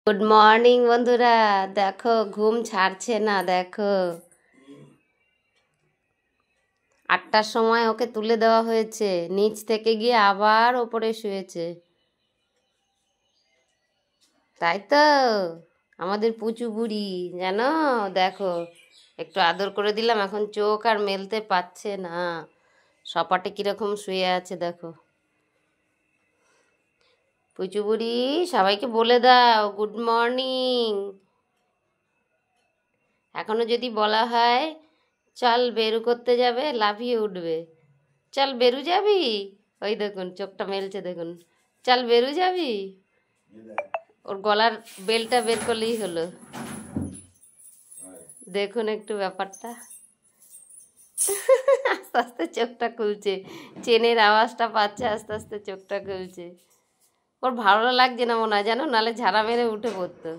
Good morning বন্ধুরা, দেখো ঘুম ছাড়ছে না। দেখো 8টার সময় ওকে তুলে দেওয়া হয়েছে, নিচ থেকে গিয়ে আবার ওপরে শুয়েছে। তাই তো আমাদের পুচু বুড়ি, জানো? দেখো একটু আদর করে দিলাম, এখন চোখ আর মেলতে পারছে না, সপাটে কিরকম শুয়ে আছে দেখো। পুচু বুড়ি, সবাইকে বলে দাও গুড মর্নিং। এখনো যদি বলা হয় চল বেরু করতে যাবে, লাফিয়ে উঠবে। চল বেরু যাবি, ওই দেখুন চোখটা মেলছে, দেখুন। চল বেরু যাবি, ওর গলার বেলটা বের করলেই হলো। দেখুন একটু ব্যাপারটা, আস্তে আস্তে চোখটা খুলছে, চেনের আওয়াজটা পাচ্ছে, আস্তে আস্তে চোখটা খুলছে। ওর ভালো লাগছে না মনে হয়, জানো, নাহলে ঝাড়া মেরে উঠে পড়তো।